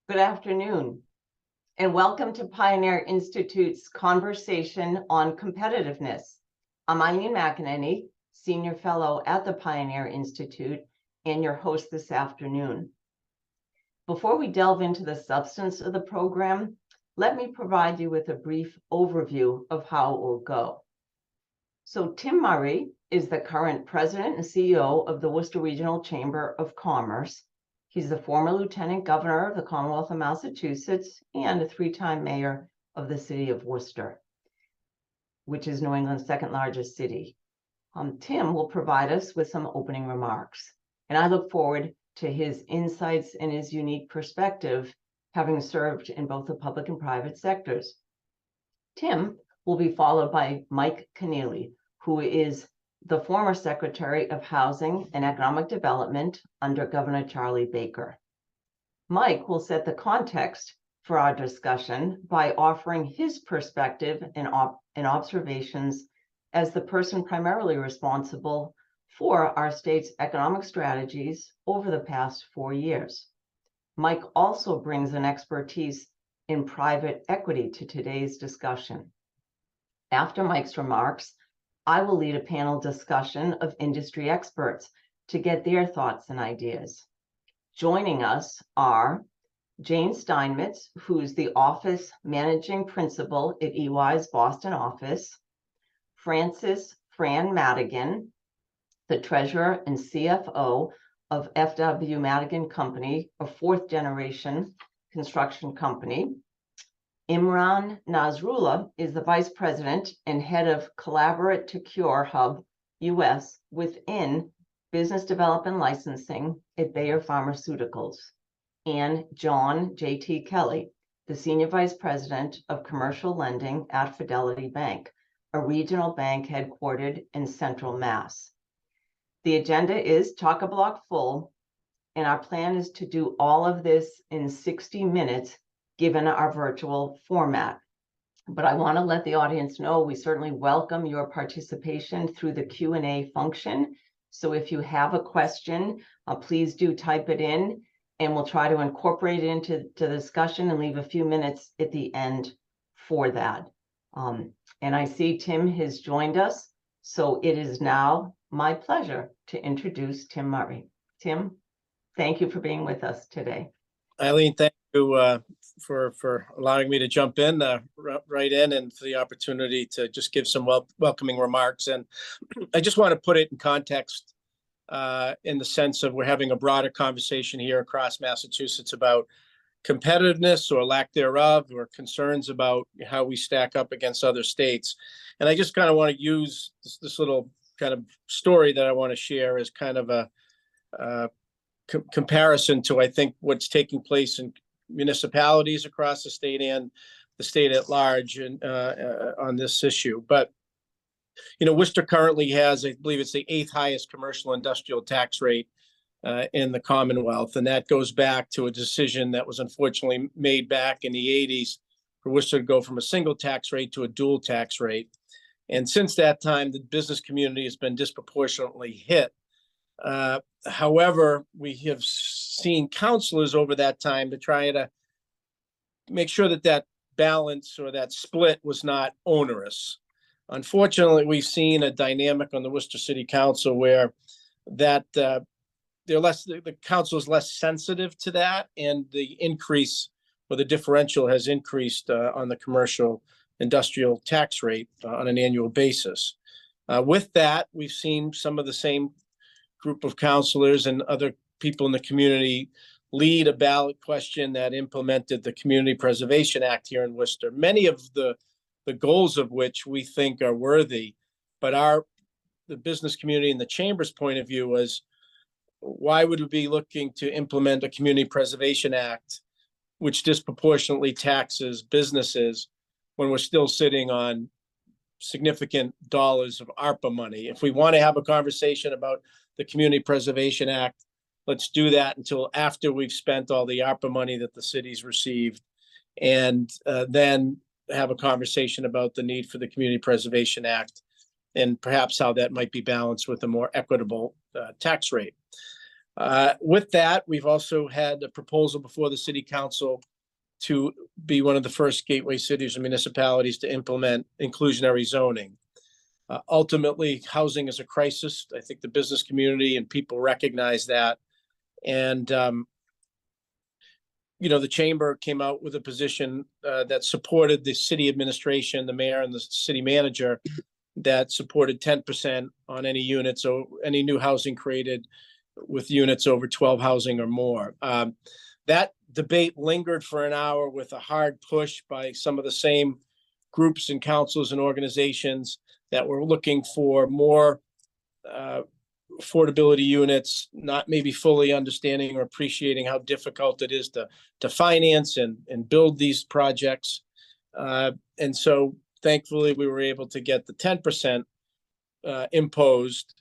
Good afternoon, and welcome to Pioneer Institute's conversation on competitiveness. I'm Eileen McAnneny, Senior Fellow at the Pioneer Institute, and your host this afternoon. Before we delve into the substance of the program, let me provide you with a brief overview of how it will go. So Tim Murray is the current President and CEO of the Worcester Regional Chamber of Commerce. He's the former Lieutenant Governor of the Commonwealth of Massachusetts and a three-time mayor of the city of Worcester, which is New England's second largest city. Tim will provide us with some opening remarks, and I look forward to his insights and his unique perspective, having served in both the public and private sectors. Tim will be followed by Mike Kennealy, who is the former Secretary of Housing and Economic Development under Governor Charlie Baker. Mike will set the context for our discussion by offering his perspective and observations as the person primarily responsible for our state's economic strategies over the past 4 years. Mike also brings an expertise in private equity to today's discussion. After Mike's remarks, I will lead a panel discussion of industry experts to get their thoughts and ideas. Joining us are Jane Steinmetz, who's the Office Managing Principal at EY's Boston office, Fran Madigan, the Treasurer and CFO of FW Madigan Company, a fourth-generation construction company. Imran Nasrullah is the Vice President and Head of Collaborate to Cure Hub US within Business Development Licensing at Bayer Pharmaceuticals. And John J.T. Kelly, the Senior Vice President of Commercial Lending at Fidelity Bank, a regional bank headquartered in Central Mass. The agenda is chock-a-block full, and our plan is to do all of this in 60 minutes, given our virtual format. But I want to let the audience know we certainly welcome your participation through the Q&A function. So if you have a question, please do type it in, and we'll try to incorporate it into the discussion and leave a few minutes at the end for that. And I see Tim has joined us, so it is now my pleasure to introduce Tim Murray. Tim, thank you for being with us today. Eileen, thank you for allowing me to jump in right in, and for the opportunity to just give some welcoming remarks. And I just want to put it in context in the sense of we're having a broader conversation here across Massachusetts about competitiveness or lack thereof, or concerns about how we stack up against other states. And I just kind of want to use this little kind of story that I want to share as kind of a comparison to, I think, what's taking place in municipalities across the state and the state at large and on this issue. But, you know, Worcester currently has, I believe it's the 8th highest commercial industrial tax rate in the Commonwealth. And that goes back to a decision that was unfortunately made back in the 80s for Worcester to go from a single tax rate to a dual tax rate. And since that time, the business community has been disproportionately hit. However, we have seen counselors over that time to try to make sure that that balance or that split was not onerous. Unfortunately, we've seen a dynamic on the Worcester City Council where that the council is less sensitive to that, and the increase or the differential has increased on the commercial industrial tax rate on an annual basis. With that, we've seen some of the same group of counselors and other people in the community lead a ballot question that implemented the Community Preservation Act here in Worcester, many of the goals of which we think are worthy. But the business community and the chamber's point of view was, why would we be looking to implement a Community Preservation Act which disproportionately taxes businesses when we're still sitting on significant dollars of ARPA money? If we want to have a conversation about the Community Preservation Act, let's do that until after we've spent all the ARPA money that the city's received, and then have a conversation about the need for the Community Preservation Act and perhaps how that might be balanced with a more equitable tax rate. With that, we've also had a proposal before the city council to be one of the first gateway cities and municipalities to implement inclusionary zoning. Ultimately, housing is a crisis. I think the business community and people recognize that. And, the chamber came out with a position that supported the city administration, the mayor and the city manager, that supported 10% on any units or any new housing created with units over 12 housing or more. That debate lingered for an hour with a hard push by some of the same groups and councils and organizations that were looking for more affordability units, not maybe fully understanding or appreciating how difficult it is to finance and build these projects. And so thankfully we were able to get the 10% imposed.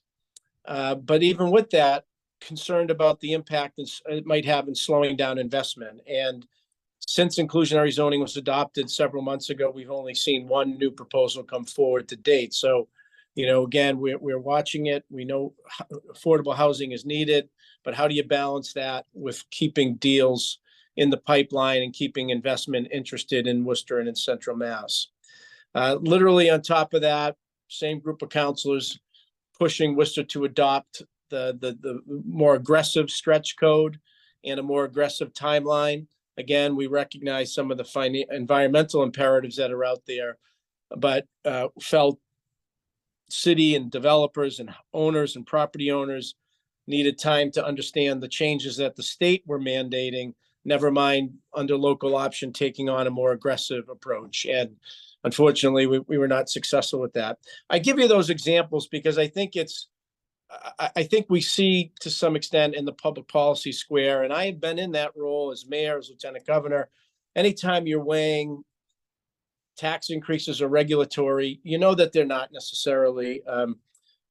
But even with that, concerned about the impact it might have in slowing down investment. And since inclusionary zoning was adopted several months ago, we've only seen one new proposal come forward to date. So, again, we're watching it. We know affordable housing is needed, but how do you balance that with keeping deals in the pipeline and keeping investment interested in Worcester and in Central Mass? Literally on top of that, same group of councilors pushing Worcester to adopt the more aggressive stretch code and a more aggressive timeline. Again, we recognize some of the environmental imperatives that are out there, but felt city and developers and owners and property owners needed time to understand the changes that the state were mandating, never mind under local option taking on a more aggressive approach. And unfortunately, we were not successful with that. I give you those examples because I think we see to some extent in the public policy square, and I had been in that role as mayor, as lieutenant governor. Anytime you're weighing tax increases or regulatory, that they're not necessarily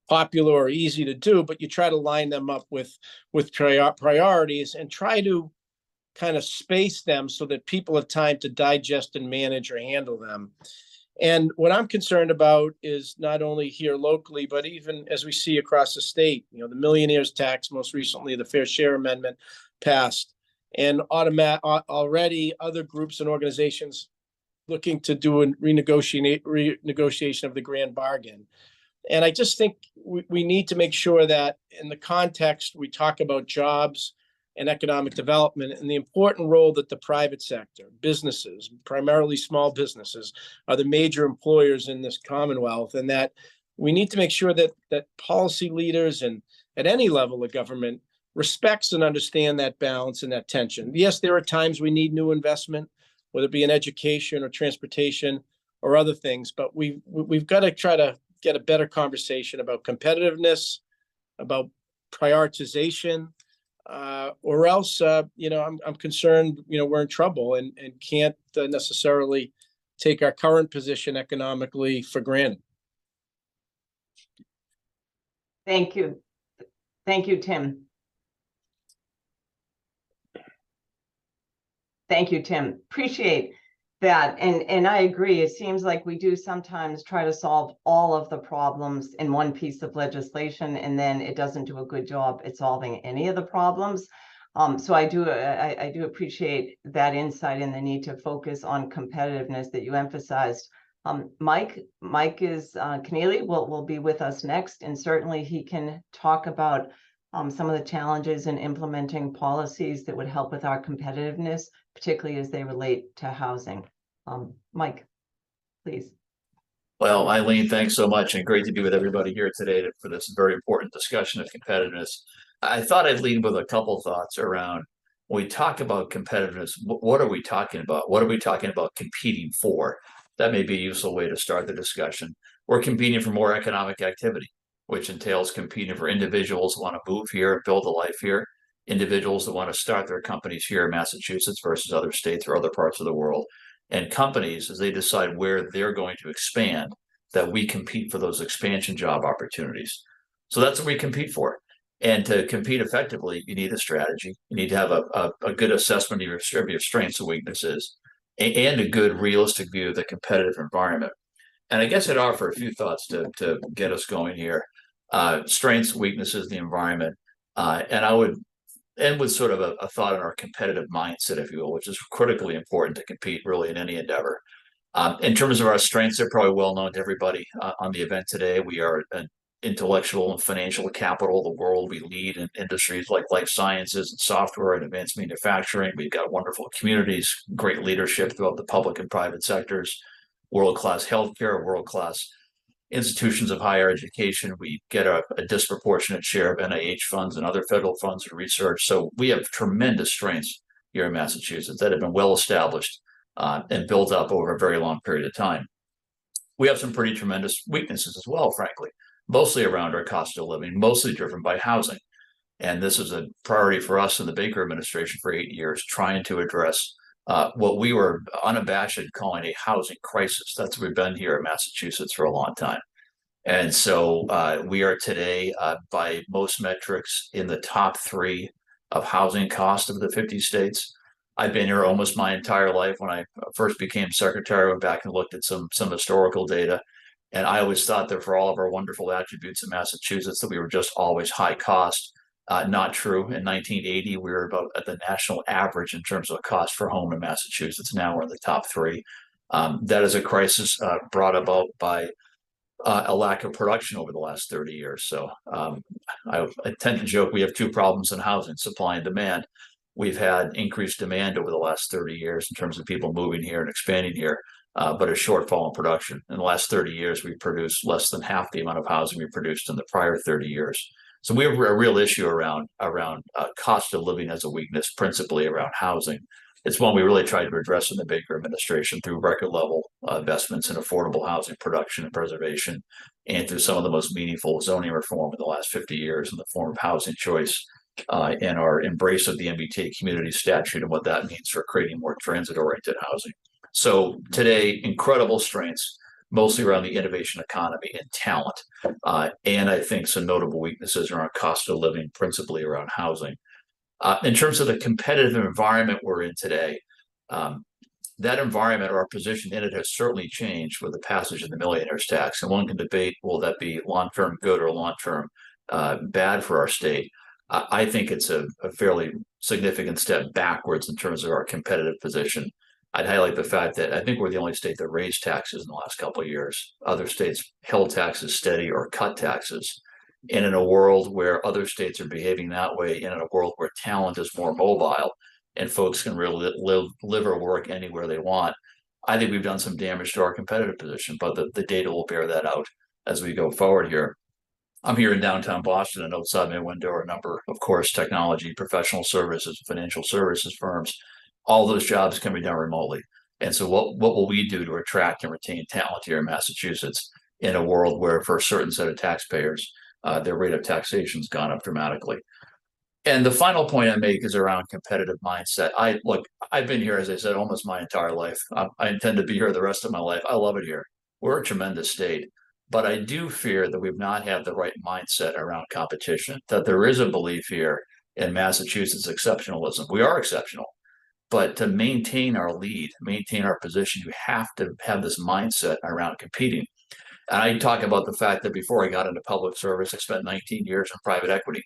popular or easy to do, but you try to line them up with priorities and try to kind of space them so that people have time to digest and manage or handle them. And what I'm concerned about is not only here locally, but even as we see across the state, the millionaires tax, most recently the Fair Share Amendment passed, and already other groups and organizations looking to do a renegotiation of the grand bargain. And I just think we need to make sure that in the context, we talk about jobs and economic development and the important role that the private sector, businesses, primarily small businesses, are the major employers in this Commonwealth, and that we need to make sure that policy leaders and at any level of government respects and understand that balance and that tension. Yes, there are times we need new investment, whether it be in education or transportation or other things, but we've got to try to get a better conversation about competitiveness, about prioritization, or else, I'm concerned, we're in trouble and can't necessarily take our current position economically for granted. Thank you. Thank you, Tim. Thank you, Tim. Appreciate that. And I agree. It seems like we do sometimes try to solve all of the problems in one piece of legislation, and then it doesn't do a good job at solving any of the problems. So I do appreciate that insight and the need to focus on competitiveness that you emphasized. Mike Kennealy will be with us next, and certainly he can talk about some of the challenges in implementing policies that would help with our competitiveness, particularly as they relate to housing. Mike, please. Well, Eileen, thanks so much, and great to be with everybody here today for this very important discussion of competitiveness. I thought I'd lead with a couple thoughts around when we talk about competitiveness. What are we talking about? What are we talking about competing for? That may be a useful way to start the discussion. We're competing for more economic activity, which entails competing for individuals who want to move here and build a life here, individuals that want to start their companies here in Massachusetts versus other states or other parts of the world, and companies as they decide where they're going to expand, that we compete for those expansion job opportunities. So that's what we compete for. And to compete effectively, you need a strategy. You need to have a good assessment of your strengths and weaknesses, and a good realistic view of the competitive environment. And I guess I'd offer a few thoughts to get us going here. Strengths, weaknesses, the environment. And I would end with sort of a thought on our competitive mindset, if you will, which is critically important to compete really in any endeavor. In terms of our strengths, they're probably well known to everybody on the event today. We are an intellectual and financial capital of the world. We lead in industries like life sciences and software and advanced manufacturing. We've got wonderful communities, great leadership throughout the public and private sectors, world-class healthcare, world-class institutions of higher education. We get a disproportionate share of NIH funds and other federal funds for research. So we have tremendous strengths here in Massachusetts that have been well established and built up over a very long period of time. We have some pretty tremendous weaknesses as well, frankly, mostly around our cost of living, mostly driven by housing. And this is a priority for us in the Baker administration for 8 years, trying to address what we were unabashed calling a housing crisis. That's what we've been here in Massachusetts for a long time. And so we are today, by most metrics, in the top 3 of housing cost of the 50 states. I've been here almost my entire life. When I first became secretary, I went back and looked at some historical data. And I always thought that for all of our wonderful attributes in Massachusetts, that we were just always high cost. Not true. In 1980, we were about at the national average in terms of cost for home in Massachusetts. Now we're in the top 3. That is a crisis brought about by a lack of production over the last 30 years. So I tend to joke we have 2 problems in housing: supply and demand. We've had increased demand over the last 30 years in terms of people moving here and expanding here, but a shortfall in production. In the last 30 years, we've produced less than half the amount of housing we produced in the prior 30 years. So we have a real issue around cost of living as a weakness, principally around housing. It's one we really tried to address in the Baker administration through record level investments in affordable housing production and preservation, and through some of the most meaningful zoning reform in the last 50 years in the form of housing choice and our embrace of the MBTA community statute and what that means for creating more transit-oriented housing. So today, incredible strengths, mostly around the innovation economy and talent, and I think some notable weaknesses around cost of living, principally around housing. In terms of the competitive environment we're in today, that environment or our position in it has certainly changed with the passage of the millionaire's tax. And one can debate, will that be long-term good or long-term bad for our state? I think it's a fairly significant step backwards in terms of our competitive position. I'd highlight the fact that I think we're the only state that raised taxes in the last couple of years. Other states held taxes steady or cut taxes. And in a world where other states are behaving that way, and in a world where talent is more mobile and folks can really live or work anywhere they want, I think we've done some damage to our competitive position, but the data will bear that out as we go forward here. I'm here in downtown Boston, and outside my window are a number, of course, technology, professional services, financial services firms. All those jobs can be done remotely. And so what will we do to attract and retain talent here in Massachusetts in a world where, for a certain set of taxpayers, their rate of taxation has gone up dramatically? And the final point I make is around competitive mindset. I've been here, as I said, almost my entire life. I intend to be here the rest of my life. I love it here. We're a tremendous state. But I do fear that we've not had the right mindset around competition, that there is a belief here in Massachusetts exceptionalism. We are exceptional, but to maintain our lead, maintain our position, you have to have this mindset around competing. And I talk about the fact that before I got into public service, I spent 19 years in private equity.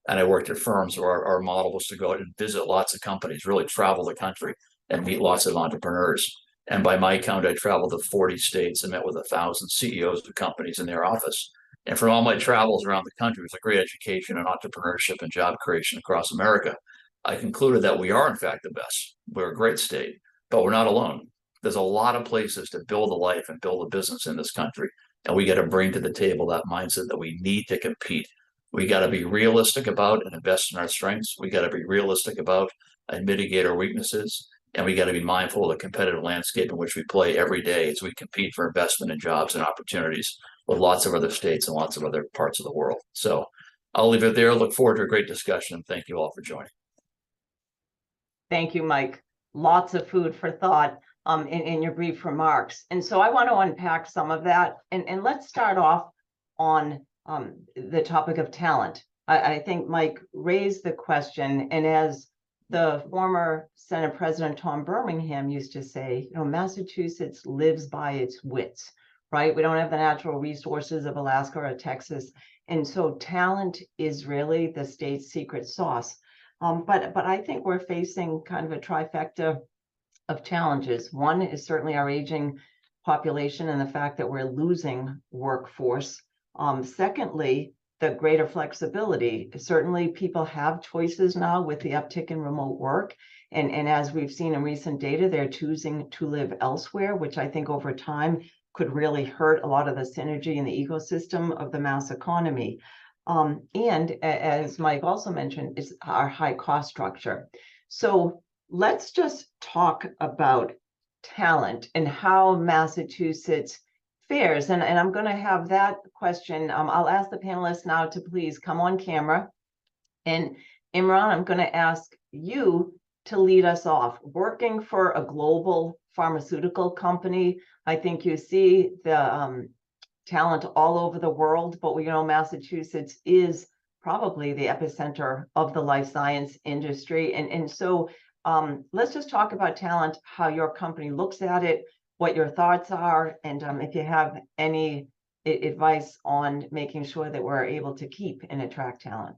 And I worked at firms where our model was to go out and visit lots of companies, really travel the country and meet lots of entrepreneurs. And by my count, I traveled to 40 states and met with 1,000 CEOs of companies in their office. And from all my travels around the country, it was a great education in entrepreneurship and job creation across America. I concluded that we are, in fact, the best. We're a great state, but we're not alone. There's a lot of places to build a life and build a business in this country. And we got to bring to the table that mindset that we need to compete. We got to be realistic about and invest in our strengths. We got to be realistic about and mitigate our weaknesses. And we got to be mindful of the competitive landscape in which we play every day as we compete for investment in jobs and opportunities with lots of other states and lots of other parts of the world. So I'll leave it there. Look forward to a great discussion. And thank you all for joining. Thank you, Mike. Lots of food for thought in your brief remarks. And so I want to unpack some of that. And let's start off on the topic of talent. I think Mike raised the question, and as the former Senate President Tom Birmingham used to say, Massachusetts lives by its wits, right? We don't have the natural resources of Alaska or Texas. And so talent is really the state's secret sauce. But I think we're facing kind of a trifecta of challenges. One is certainly our aging population and the fact that we're losing workforce. Secondly, the greater flexibility. Certainly people have choices now with the uptick in remote work. And as we've seen in recent data, they're choosing to live elsewhere, which I think over time could really hurt a lot of the synergy in the ecosystem of the Mass economy. And as Mike also mentioned, is our high cost structure. So let's just talk about talent and how Massachusetts fares. And I'm going to have that question. I'll ask the panelists now to please come on camera. And Imran, I'm going to ask you to lead us off. Working for a global pharmaceutical company, I think you see the talent all over the world, but we know Massachusetts is probably the epicenter of the life science industry. And so let's just talk about talent, how your company looks at it, what your thoughts are, and if you have any advice on making sure that we're able to keep and attract talent.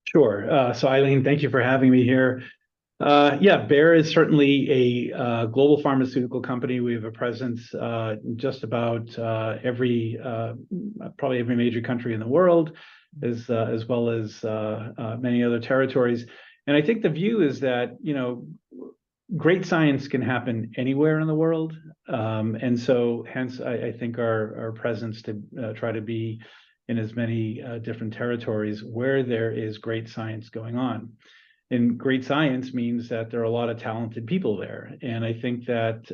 Sure. So Eileen, thank you for having me here. Yeah, Bayer is certainly a global pharmaceutical company. We have a presence in just about probably every major country in the world, as well as many other territories. And I think the view is that, great science can happen anywhere in the world. And so hence, I think our presence to try to be in as many different territories where there is great science going on. And great science means that there are a lot of talented people there. And I think that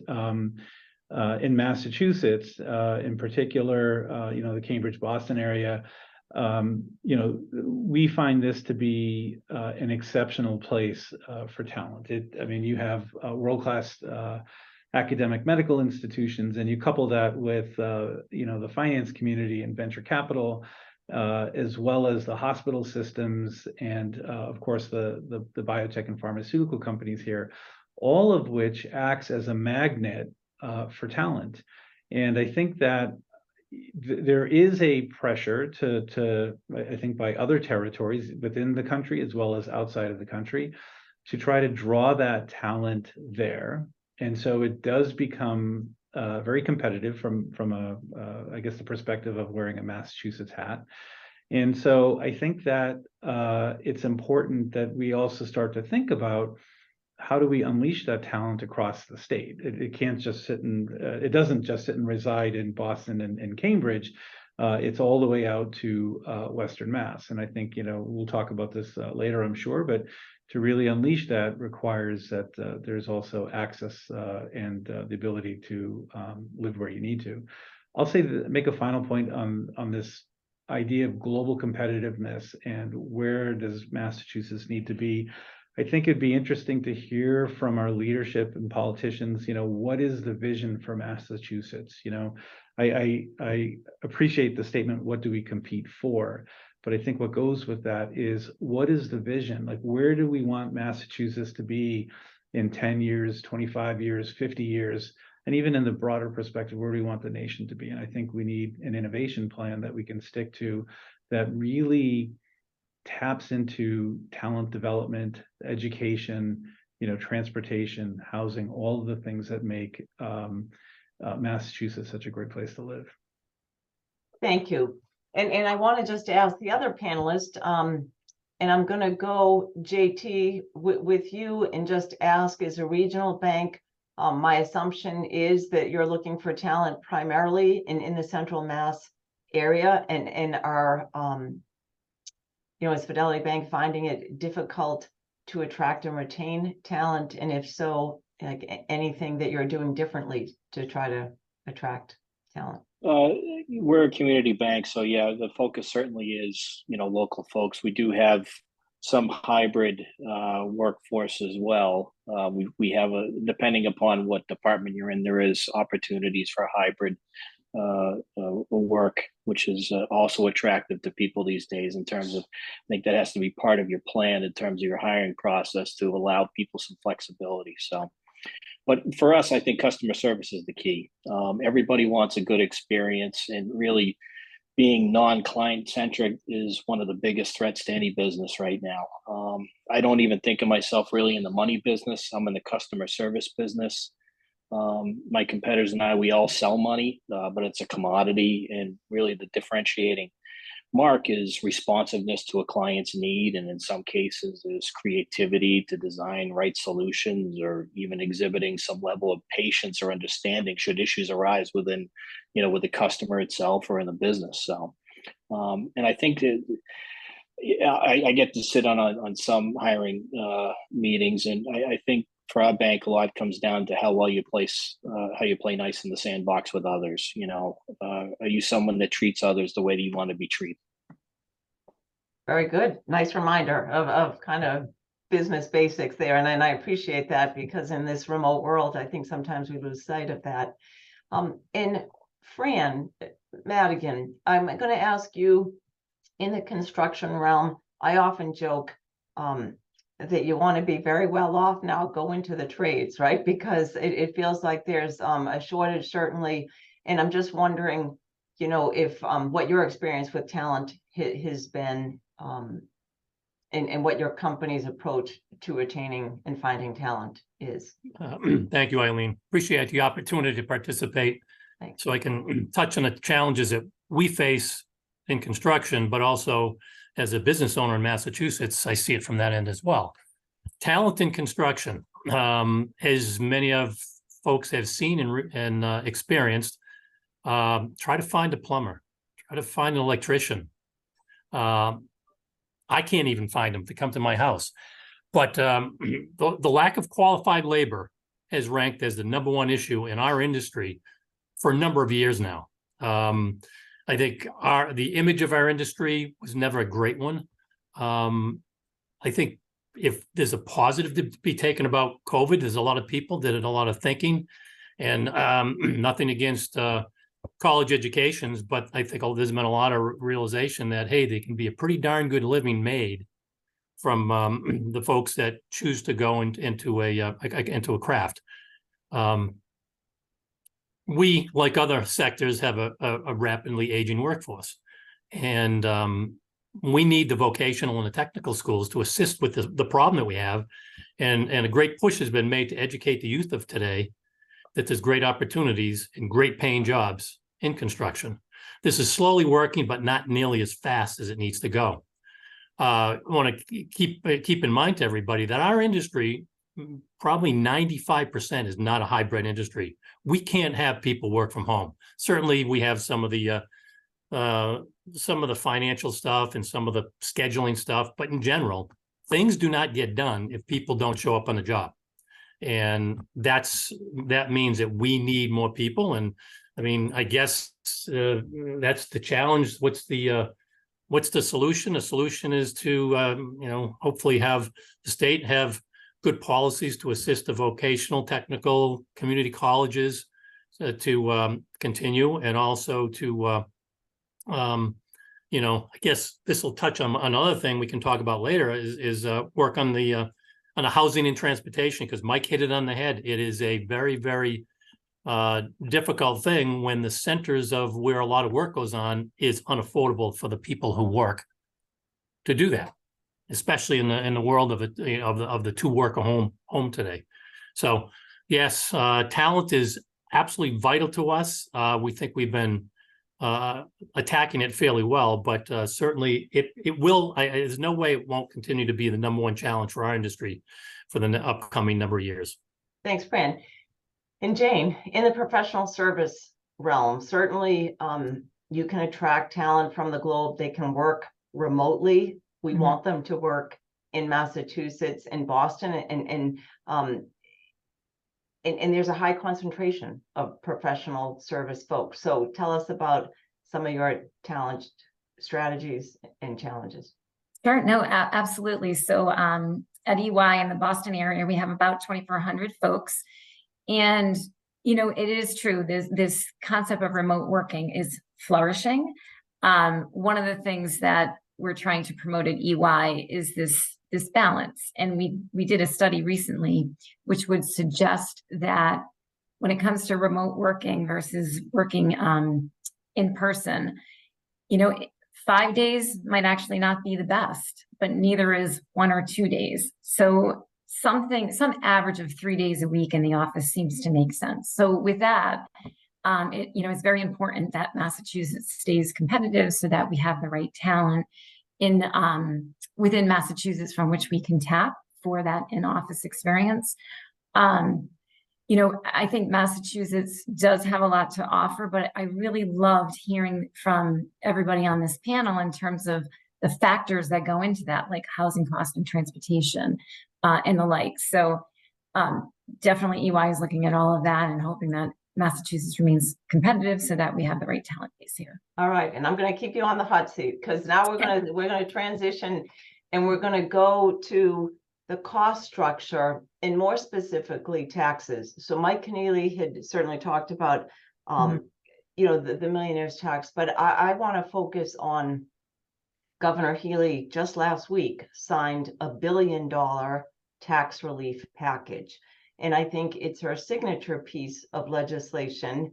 in Massachusetts, in particular, the Cambridge-Boston area, we find this to be an exceptional place for talent. You have world-class academic medical institutions, and you couple that with the finance community and venture capital, as well as the hospital systems, and of course the biotech and pharmaceutical companies here, all of which acts as a magnet for talent. And I think that there is a pressure to I think by other territories within the country as well as outside of the country to try to draw that talent there. And so it does become very competitive from I guess the perspective of wearing a Massachusetts hat. And so I think that it's important that we also start to think about how do we unleash that talent across the state. It can't just it doesn't just sit and reside in Boston and Cambridge. It's all the way out to Western Mass. And I think, we'll talk about this later, I'm sure, but to really unleash that requires that there's also access and the ability to live where you need to. I'll say make a final point on this idea of global competitiveness and where does Massachusetts need to be. I think it'd be interesting to hear from our leadership and politicians, what is the vision for Massachusetts? I appreciate the statement, what do we compete for? But I think what goes with that is, what is the vision? Like, where do we want Massachusetts to be in 10 years, 25 years, 50 years? And even in the broader perspective, where do we want the nation to be? And I think we need an innovation plan that we can stick to that really taps into talent development, education, transportation, housing, all of the things that make Massachusetts such a great place to live. Thank you. And I want to just ask the other panelist, and I'm going to go, JT, with you and just ask, as a regional bank, my assumption is that you're looking for talent primarily in the Central Mass area, and are is Fidelity Bank finding it difficult to attract and retain talent? And if so, like, anything that you're doing differently to try to attract talent? We're a community bank, so yeah, the focus certainly is, local folks. We do have some hybrid workforce as well. We have depending upon what department you're in, there is opportunities for hybrid work, which is also attractive to people these days in terms of, I think that has to be part of your plan in terms of your hiring process to allow people some flexibility. So, but for us, I think customer service is the key. Everybody wants a good experience, and really being non-client centric is one of the biggest threats to any business right now. I don't even think of myself really in the money business. I'm in the customer service business. My competitors and I, we all sell money, but it's a commodity, and really the differentiating mark is responsiveness to a client's need, and in some cases is creativity to design right solutions, or even exhibiting some level of patience or understanding should issues arise within, with the customer itself or in the business. So, and I think that I get to sit on some hiring meetings, and I think for our bank, a lot comes down to how well you how you play nice in the sandbox with others. Are you someone that treats others the way that you want to be treated? Very good. Nice reminder of kind of business basics there. And I appreciate that, because in this remote world, I think sometimes we lose sight of that. And Fran Madigan, I'm going to ask you, in the construction realm, I often joke that you want to be very well off now, go into the trades, right? Because it feels like there's a shortage, certainly. And I'm just wondering, if what your experience with talent has been, and what your company's approach to retaining and finding talent is. Thank you, Eileen. Appreciate the opportunity to participate. Thanks. So I can touch on the challenges that we face in construction, but also as a business owner in Massachusetts, I see it from that end as well. Talent in construction, as many of folks have seen and experienced, try to find a plumber, try to find an electrician. I can't even find them to come to my house. But the lack of qualified labor has ranked as the #1 issue in our industry for a number of years now. I think the image of our industry was never a great one. I think if there's a positive to be taken about COVID, there's a lot of people did a lot of thinking, and nothing against college educations, but I think there's been a lot of realization that, hey, they can be a pretty darn good living made from the folks that choose to go into a craft. We, like other sectors, have a rapidly aging workforce, and we need the vocational and the technical schools to assist with the problem that we have. And a great push has been made to educate the youth of today that there's great opportunities and great paying jobs in construction. This is slowly working, but not nearly as fast as it needs to go. I want to keep in mind to everybody that our industry, probably 95% is not a hybrid industry. We can't have people work from home. Certainly we have some of the financial stuff and some of the scheduling stuff, but in general, things do not get done if people don't show up on the job. And that means that we need more people. And I mean, I guess that's the challenge. What's the solution? The solution is to hopefully have the state have good policies to assist the vocational, technical, community colleges to continue, and also to I guess this will touch on another thing we can talk about later is work on the housing and transportation, because Mike hit it on the head. It is a very, very difficult thing when the centers of where a lot of work goes on is unaffordable for the people who work to do that, especially in the world of the two worker home today. So yes, talent is absolutely vital to us. We think we've been attacking it fairly well, but certainly it will. There's no way it won't continue to be the #1 challenge for our industry for the upcoming number of years. Thanks, Fran. And Jane, in the professional service realm, certainly you can attract talent from the globe. They can work remotely. We want them to work in Massachusetts and Boston, and there's a high concentration of professional service folks. So tell us about some of your talent strategies and challenges. Sure, no, absolutely. So at EY in the Boston area, we have about 2,400 folks. And, it is true, this concept of remote working is flourishing. One of the things that we're trying to promote at EY is this balance. And we did a study recently, which would suggest that when it comes to remote working versus working in person, you know, 5 days might actually not be the best, but neither is 1 or 2 days. So some average of 3 days a week in the office seems to make sense. So with that, it's very important that Massachusetts stays competitive so that we have the right talent within Massachusetts from which we can tap for that in-office experience. I think Massachusetts does have a lot to offer, but I really loved hearing from everybody on this panel in terms of the factors that go into that, like housing cost and transportation and the like. So definitely EY is looking at all of that and hoping that Massachusetts remains competitive so that we have the right talent base here. All right, and I'm going to keep you on the hot seat because now we're going to transition and we're going to go to the cost structure and more specifically taxes. So Mike Kennealy had certainly talked about the millionaire's tax, but I want to focus on Governor Healy just last week signed $1 billion tax relief package. And I think it's her signature piece of legislation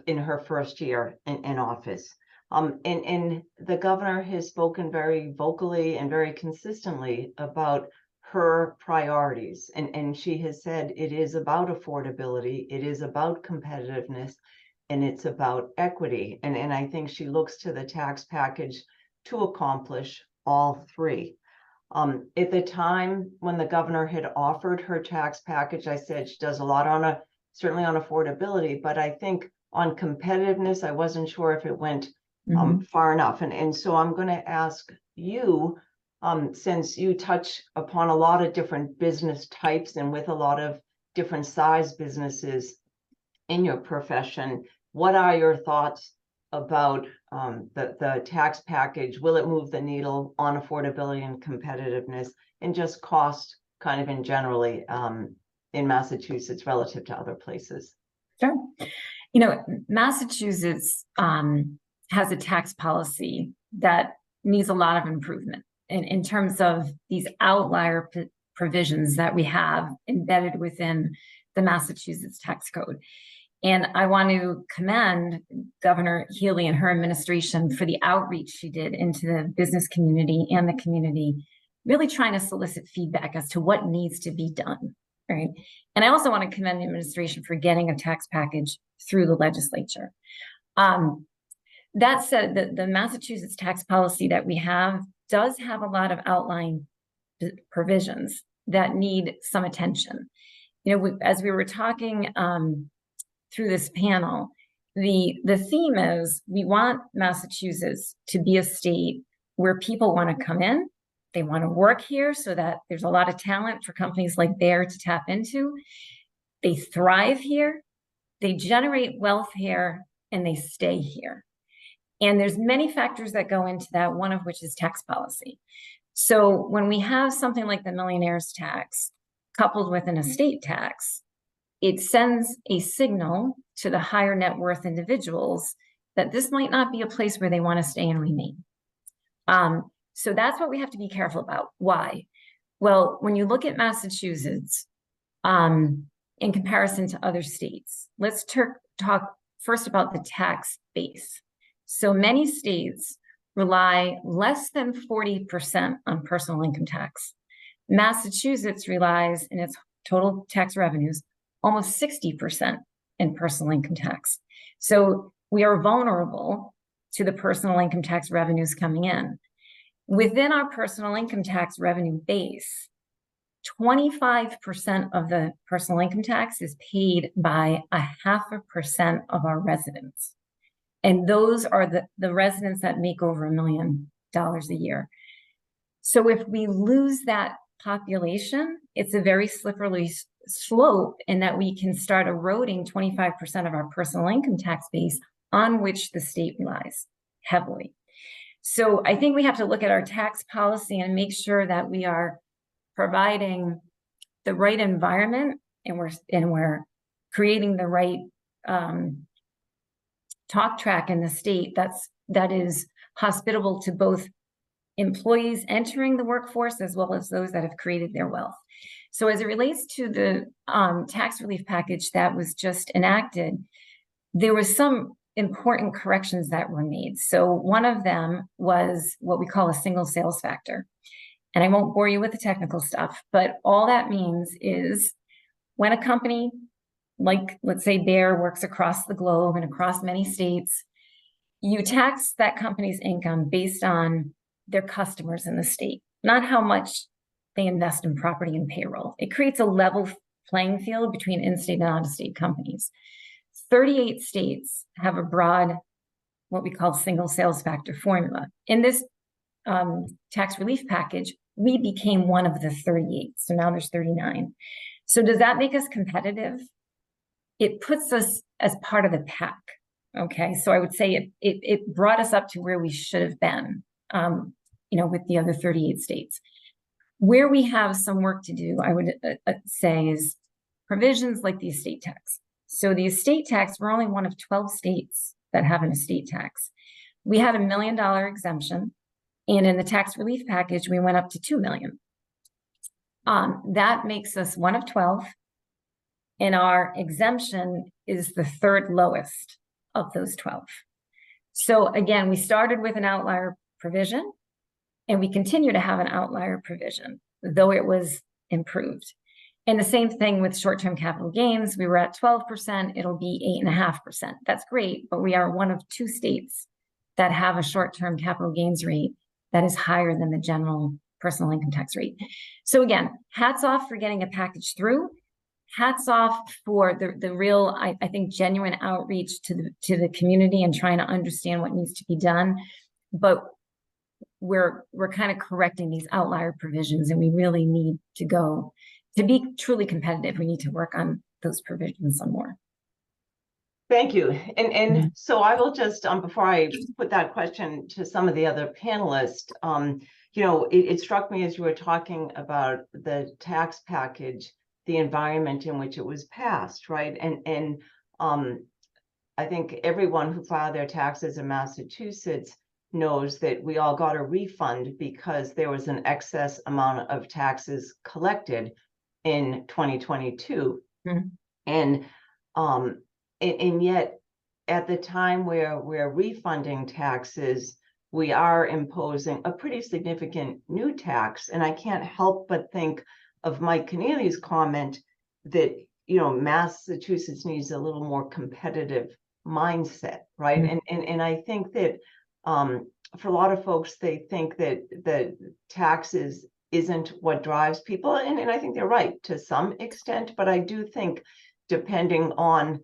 in her first year in office. And the governor has spoken very vocally and very consistently about her priorities. And she has said it is about affordability, it is about competitiveness, and it's about equity. And I think she looks to the tax package to accomplish all three. At the time when the governor had offered her tax package, I said she does a lot certainly on affordability, but I think on competitiveness, I wasn't sure if it went far enough. And so I'm going to ask you, since you touch upon a lot of different business types and with a lot of different size businesses in your profession, what are your thoughts about the tax package? Will it move the needle on affordability and competitiveness and just cost kind of in generally in Massachusetts relative to other places? Sure. Massachusetts has a tax policy that needs a lot of improvement in terms of these outlier provisions that we have embedded within the Massachusetts tax code. And I want to commend Governor Healy and her administration for the outreach she did into the business community and the community, really trying to solicit feedback as to what needs to be done, right? And I also want to commend the administration for getting a tax package through the legislature. That said, the Massachusetts tax policy that we have does have a lot of outline provisions that need some attention. As we were talking through this panel, the theme is we want Massachusetts to be a state where people want to come in, they want to work here so that there's a lot of talent for companies like Bayer to tap into. They thrive here, they generate wealth here, and they stay here. And there's many factors that go into that, one of which is tax policy. So when we have something like the millionaire's tax coupled with an estate tax, it sends a signal to the higher net worth individuals that this might not be a place where they want to stay and remain. So that's what we have to be careful about. Why? Well, when you look at Massachusetts in comparison to other states, let's talk first about the tax base. So many states rely less than 40% on personal income tax. Massachusetts relies in its total tax revenues almost 60% in personal income tax. So we are vulnerable to the personal income tax revenues coming in. Within our personal income tax revenue base, 25% of the personal income tax is paid by 0.5% of our residents. And those are the residents that make over $1 million a year. So if we lose that population, it's a very slippery slope in that we can start eroding 25% of our personal income tax base on which the state relies heavily. So I think we have to look at our tax policy and make sure that we are providing the right environment and we're creating the right talk track in the state that is hospitable to both employees entering the workforce as well as those that have created their wealth. So as it relates to the tax relief package that was just enacted, there was some important corrections that were made. So one of them was what we call a single sales factor. And I won't bore you with the technical stuff, but all that means is when a company, like let's say Bayer, works across the globe and across many states, you tax that company's income based on their customers in the state, not how much they invest in property and payroll. It creates a level playing field between in-state and out-of-state companies. 38 states have a broad, what we call single sales factor formula. In this tax relief package, we became one of the 38. So now there's 39. So does that make us competitive? It puts us as part of the pack. Okay, so I would say it brought us up to where we should have been, with the other 38 states. Where we have some work to do, I would say, is provisions like the estate tax. So the estate tax, we're only one of 12 states that have an estate tax. We had $1 million exemption, and in the tax relief package, we went up to $2 million. That makes us one of 12, and our exemption is the third lowest of those 12. So again, we started with an outlier provision, and we continue to have an outlier provision, though it was improved. And the same thing with short-term capital gains. We were at 12%, it'll be 8.5%. That's great, but we are one of 2 states that have a short-term capital gains rate that is higher than the general personal income tax rate. So again, hats off for getting a package through. Hats off for the real, I think, genuine outreach to the community and trying to understand what needs to be done. But we're kind of correcting these outlier provisions, and we really need to go to be truly competitive. We need to work on those provisions some more. Thank you. And so I will just, before I put that question to some of the other panelists, it struck me as you were talking about the tax package, the environment in which it was passed, right? And I think everyone who filed their taxes in Massachusetts knows that we all got a refund because there was an excess amount of taxes collected in 2022. Mm-hmm. And yet at the time where we're refunding taxes, we are imposing a pretty significant new tax. And I can't help but think of Mike Kennealy's comment that, Massachusetts needs a little more competitive mindset, right? Mm-hmm. And I think that for a lot of folks, they think that the taxes isn't what drives people. And I think they're right to some extent, but I do think depending on,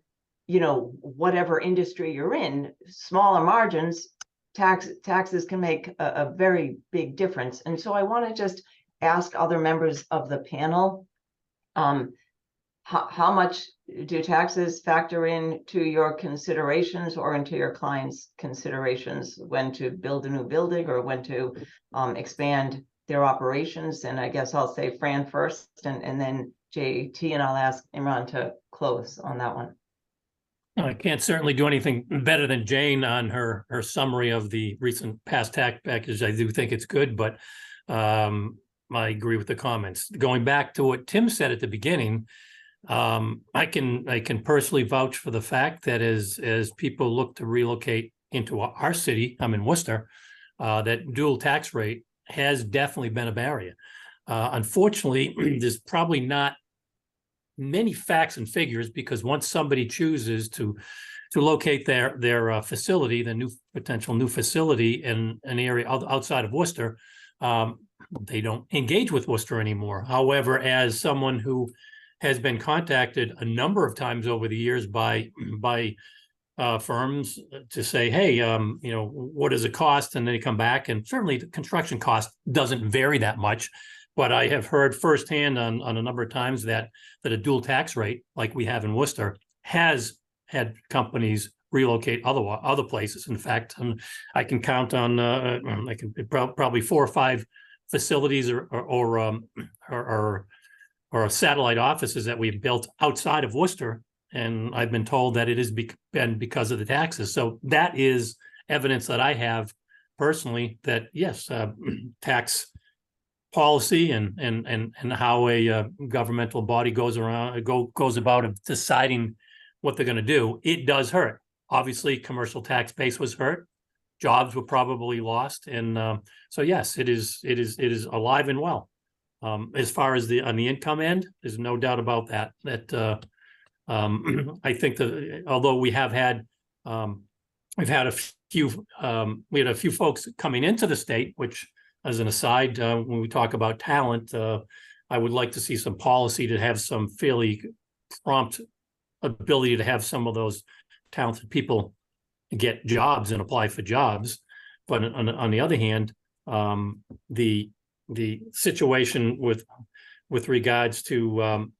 whatever industry you're in, smaller margins, taxes can make a very big difference. And so I want to just ask other members of the panel, how much do taxes factor into your considerations or into your clients' considerations when to build a new building or when to expand their operations? And I guess I'll say Fran first and then JT, and I'll ask Imran to close on that one. I can't certainly do anything better than Jane on her summary of the recent past tax package. I do think it's good, but I agree with the comments. Going back to what Tim said at the beginning, I can personally vouch for the fact that as people look to relocate into our city, I'm in Worcester, that dual tax rate has definitely been a barrier. Unfortunately, there's probably not many facts and figures, because once somebody chooses to locate their facility, the potential new facility in an area outside of Worcester, they don't engage with Worcester anymore. However, as someone who has been contacted a number of times over the years by firms to say, hey, what does it cost? And then they come back, and certainly the construction cost doesn't vary that much. But I have heard firsthand on a number of times that a dual tax rate like we have in Worcester has had companies relocate other places. In fact, I can count on probably 4 or 5 facilities or satellite offices that we've built outside of Worcester, and I've been told that it has been because of the taxes. So that is evidence that I have personally that yes, tax policy and how a governmental body goes about deciding what they're going to do, it does hurt. obviously commercial tax base was hurt. Jobs were probably lost. And so, yes, it is alive and well. As far as on the income end, there's no doubt about that, I think that although we have had, we've had a few, we had a few folks coming into the state, which as an aside, when we talk about talent, I would like to see some policy to have some fairly prompt ability to have some of those talented people get jobs and apply for jobs. But on the other hand, the situation with regards to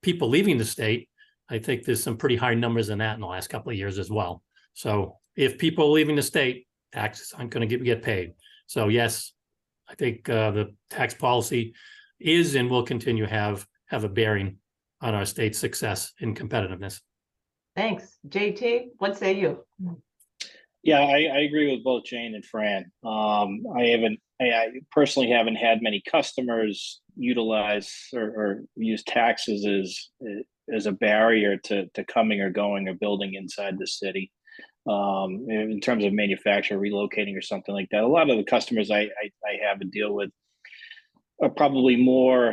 people leaving the state, I think there's some pretty high numbers in that in the last couple of years as well. So if people are leaving the state, taxes aren't going to get paid. So yes, I think the tax policy is and will continue to have a bearing on our state's success in competitiveness. Thanks. JT, what say you? Yeah, I agree with both Jane and Fran. I personally haven't had many customers utilize or use taxes as a barrier to coming or going or building inside the city. In terms of manufacturer relocating or something like that, a lot of the customers I have to deal with are probably more,